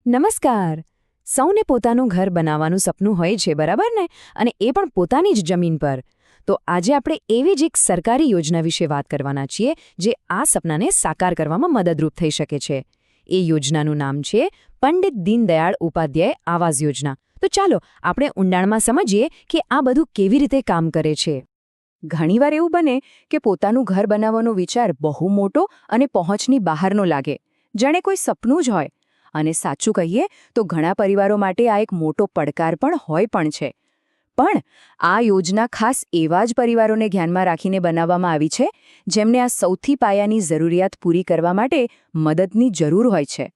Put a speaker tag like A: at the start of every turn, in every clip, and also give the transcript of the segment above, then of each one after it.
A: નમસ્કાર. સૌને પોતાનું ઘર બનાવવાનું સપનું હોય છે, બરાબર ને? અને એ પણ પોતાની જ જમીન પર. તો આજે આપણે એવી જ એક સરકારી યોજના વિશે વાત કરવાના છીએ જે આ સપનાને સાકાર કરવામાં મદદરૂપ થઈ શકે છે. એ યોજનાનું નામ છે પંડિત દીનદયાળ ઉપાધ્યાય આવાસ યોજના. તો ચાલો આપણે ઊંડાણમાં સમજીએ કે આ બધું કેવી રીતે કામ કરે છે. ઘણીવાર એવું બને કે પોતાનું ઘર બનાવવાનો વિચાર બહુ મોટો અને પહોંચની બહારનો લાગે, જાણે કોઈ સપનું જ હોય. અને સાચું કહીએ તો ઘણા પરિવારો માટે આ એક મોટો પડકાર પણ હોય પણ છે. પણ આ યોજના ખાસ એવા જ પરિવારોને ધ્યાનમાં રાખીને બનાવવામાં આવી છે જેમને આ સૌથી પાયાની જરૂરિયાત પૂરી કરવા માટે મદદની જરૂર હોય છે.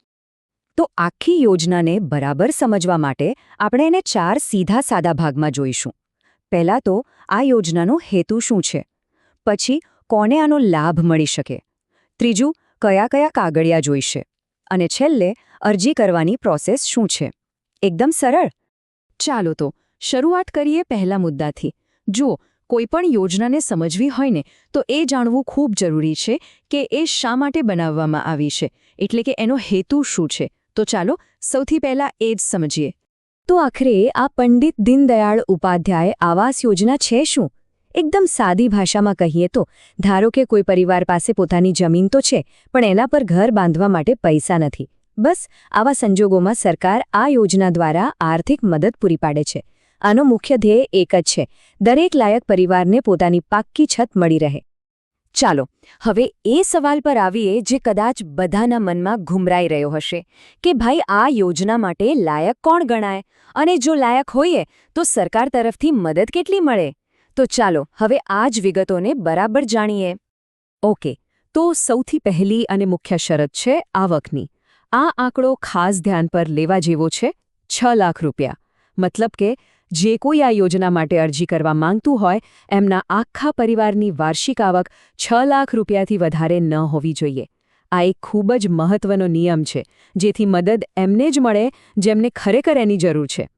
A: તો આખી યોજનાને બરાબર સમજવા માટે આપણે એને 4 સીધા સાદા ભાગમાં જોઈશું. પહેલાં તો આ યોજનાનો હેતુ શું છે, પછી કોને આનો લાભ મળી શકે, ત્રીજું કયા કયા કાગળિયા જોઈશે, અને છેલ્લે અરજી કરવાની પ્રોસેસ શું છે. એકદમ સરળ. ચાલો તો શરૂઆત કરીએ પહેલા મુદ્દાથી. જો કોઈપણ યોજનાને સમજવી હોય ને તો એ જાણવું ખૂબ જરૂરી છે કે એ શા માટે બનાવવામાં આવી છે, એટલે કે એનો હેતુ શું છે. તો ચાલો સૌથી પહેલા એ જ સમજીએ. તો આખરે આ પંડિત દીનદયાળ ઉપાધ્યાય આવાસ યોજના છે શું? એકદમ સાદી ભાષામાં કહીએ તો ધારો કે કોઈ પરિવાર પાસે પોતાની જમીન તો છે પણ એના પર ઘર બાંધવા માટે પૈસા નથી. બસ આવા સંજોગોમાં સરકાર આ યોજના દ્વારા આર્થિક મદદ પૂરી પાડે છે. આનો મુખ્ય ધ્યેય એક જ છે, દરેક લાયક પરિવારને પોતાની પાક્કી છત મળી રહે. ચાલો હવે એ સવાલ પર આવીએ જે કદાચ બધાના મનમાં ઘુમરાઈ રહ્યો હશે કે ભાઈ આ યોજના માટે લાયક કોણ ગણાય, અને જો લાયક હોઈએ તો સરકાર તરફથી મદદ કેટલી મળે. તો ચાલો હવે આ જ વિગતોને બરાબર જાણીએ. ઓકે, તો સૌથી પહેલી અને મુખ્ય શરત છે આવકની. આ આંકડો ખાસ ધ્યાન પર લેવા જેવો છે. 6 લાખ રૂપિયા. મતલબ કે જે કોઈ આ યોજના માટે અરજી કરવા માંગતું હોય એમના આખા પરિવારની વાર્ષિક આવક 6 લાખ રૂપિયાથી વધારે ન હોવી જોઈએ. આ એક ખૂબ જ મહત્વનો નિયમ છે, જેથી મદદ એમને જ મળે જેમને ખરેખર એની જરૂર છે.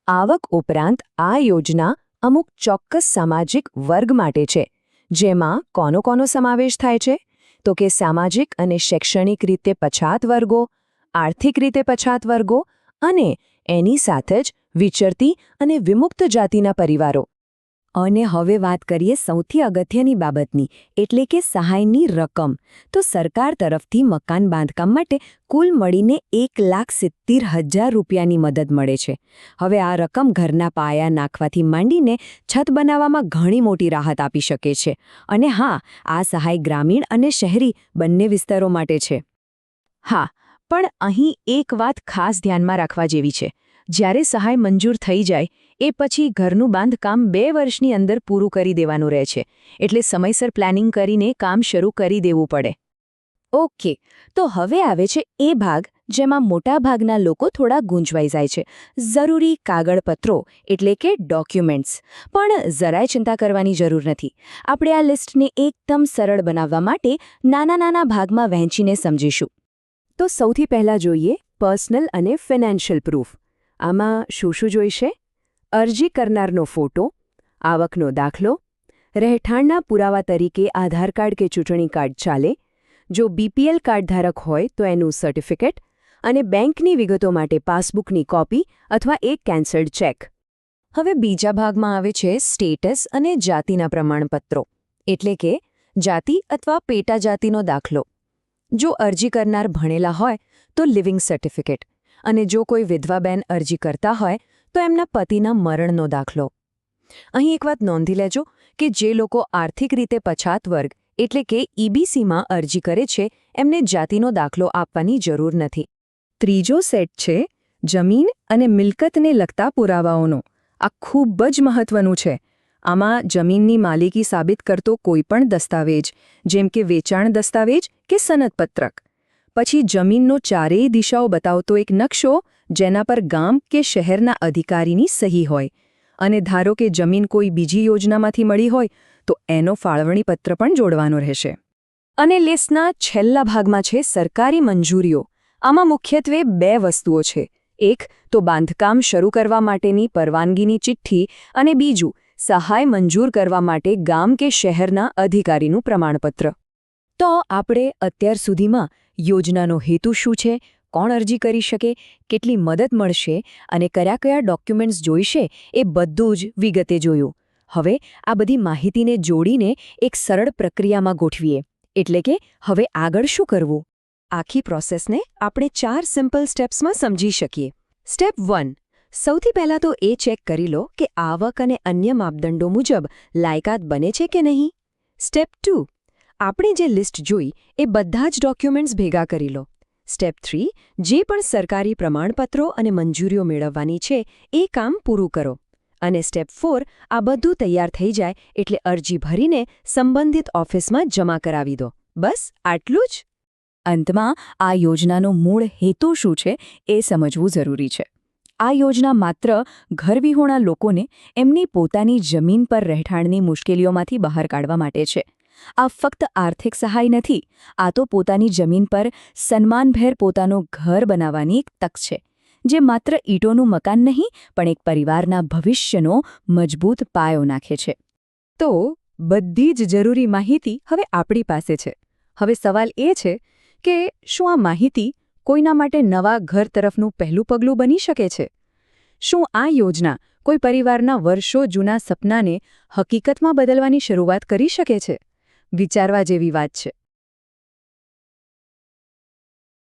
A: આવક ઉપરાંત આ યોજના અમુક ચોક્કસ સામાજિક વર્ગ માટે છે. જેમાં કોનો સમાવેશ થાય છે? તો કે સામાજિક અને શૈક્ષણિક રીતે પછાત વર્ગો, આર્થિક રીતે પછાત વર્ગો અને એની સાથે જ વિચરતી અને વિમુક્ત જાતિના પરિવારો. અને હવે વાત કરીએ સૌથી અગત્યની બાબતની, એટલે કે સહાયની રકમ. તો સરકાર તરફથી મકાન બાંધકામ માટે કુલ મળીને 1,70,000 રૂપિયાની મદદ મળે છે. હવે આ રકમ ઘરના પાયા નાખવાથી માંડીને છત બનાવવામાં ઘણી મોટી રાહત આપી શકે છે. અને હા, આ સહાય ગ્રામીણ અને શહેરી બંને વિસ્તારો માટે છે. હા, પણ અહીં એક વાત ખાસ ધ્યાનમાં રાખવા જેવી છે. જ્યારે સહાય મંજૂર થઈ જાય એ પછી ઘરનું બાંધકામ 2 વર્ષની અંદર પૂરું કરી દેવાનું રહે છે, એટલે સમયસર પ્લાનિંગ કરીને કામ શરૂ કરી દેવું પડે. ઓકે, તો હવે આવે છે એ ભાગ જેમાં મોટાભાગના લોકો થોડા ગૂંચવાઈ જાય છે. જરૂરી કાગળપત્રો એટલે કે ડોક્યુમેન્ટ્સ. પણ જરાય ચિંતા કરવાની જરૂર નથી. આપણે આ લિસ્ટને એકદમ સરળ બનાવવા માટે નાના ભાગમાં વહેંચીને સમજીશું. તો સૌથી પહેલાં જોઈએ પર્સનલ અને ફિનાન્શિયલ પ્રૂફ. આમાં શું જોઈશે? અરજી કરનારનો ફોટો, આવકનો દાખલો, રહેઠાણના પુરાવા તરીકે આધાર કાર્ડ કે ચૂંટણી કાર્ડ ચાલે, જો બીપીએલ કાર્ડ ધારક હોય તો એનું સર્ટિફિકેટ, અને બેંકની વિગતો માટે પાસબુકની કોપી અથવા એક કેન્સલ્ડ ચેક. હવે બીજા ભાગમાં આવે છે સ્ટેટસ અને જાતિના પ્રમાણપત્રો, એટલે કે જાતિ અથવા પેટા જાતિનો દાખલો. જો અરજી કરનાર ભણેલા હોય તો લિવિંગ સર્ટિફિકેટ, અને જો કોઈ વિધવા બેન અરજી કરતા હોય તો એમના પતિના મરણનો દાખલો. અહીં એક વાત નોંધી લેજો કે જે લોકો આર્થિક રીતે પછાત વર્ગ એટલે કે ઈબીસીમાં અરજી કરે છે એમને જાતિનો દાખલો આપવાની જરૂર નથી. ત્રીજો સેટ છે જમીન અને મિલકતને લગતા પુરાવાઓનો. આ ખૂબ જ મહત્વનું છે. આમાં જમીનની માલિકી સાબિત કરતો કોઈપણ દસ્તાવેજ, જેમ કે વેચાણ દસ્તાવેજ કે સનદપત્રક. પછી જમીનનો ચારેય દિશાઓ બતાવતો એક નકશો, જેના પર ગામ કે શહેરના અધિકારીની સહી હોય. અને ધારો કે જમીન કોઈ બીજી યોજનામાંથી મળી હોય તો એનો ફાળવણી પત્ર પણ જોડવાનો રહેશે. અને લિસ્ટના છેલ્લા ભાગમાં છે સરકારી મંજૂરીઓ. આમાં મુખ્યત્વે 2 વસ્તુઓ છે. એક તો બાંધકામ શરૂ કરવા માટેની પરવાનગીની ચિઠ્ઠી, અને બીજું સહાય મંજૂર કરવા માટે ગામ કે શહેરના અધિકારીનું પ્રમાણપત્ર. તો આપણે અત્યાર સુધીમાં યોજનાનો હેતુ શું છે, કોણ અરજી કરી શકે, કેટલી મદદ મળશે અને કયા ડોક્યુમેન્ટ્સ જોઈશે એ બધું જ વિગતે જોયું. હવે આ બધી માહિતીને જોડીને એક સરળ પ્રક્રિયામાં ગોઠવીએ. એટલે કે હવે આગળ શું કરવું? આખી પ્રોસેસને આપણે 4 સિમ્પલ સ્ટેપ્સમાં સમજી શકીએ. સ્ટેપ 1. સૌથી પહેલાં તો એ ચેક કરી લો કે આવક અને અન્ય માપદંડો મુજબ લાયકાત બને છે કે નહીં. સ્ટેપ 2. આપણે જે લિસ્ટ જોઈ એ બધા જ ડોક્યુમેન્ટ્સ ભેગા કરી લો. સ્ટેપ 3. જે પણ સરકારી પ્રમાણપત્રો અને મંજૂરીઓ મેળવવાની છે એ કામ પૂરું કરો. અને સ્ટેપ 4. આ બધું તૈયાર થઈ જાય એટલે અરજી ભરીને સંબંધિત ઓફિસમાં જમા કરાવી દો. બસ આટલું જ. અંતમાં આ યોજનાનો મૂળ હેતુ શું છે એ સમજવું જરૂરી છે. આ યોજના માત્ર ઘરવિહોણા લોકોને એમની પોતાની જમીન પર રહેઠાણની મુશ્કેલીઓમાંથી બહાર કાઢવા માટે છે. આ ફક્ત આર્થિક સહાય નથી, આ તો પોતાની જમીન પર સન્માનભેર પોતાનું ઘર બનાવવાની એક તક છે, જે માત્ર ઈંટોનું મકાન નહીં પણ એક પરિવારના ભવિષ્યનો મજબૂત પાયો નાખે છે. તો બધી જ જરૂરી માહિતી હવે આપણી પાસે છે. હવે સવાલ એ છે કે શું આ માહિતી કોઈના માટે નવા ઘર તરફનું પહેલું પગલું બની શકે છે? શું આ યોજના કોઈ પરિવારના વર્ષો જૂના સપનાને હકીકતમાં બદલવાની શરૂઆત કરી શકે છે? વિચારવા જેવી વાત છે.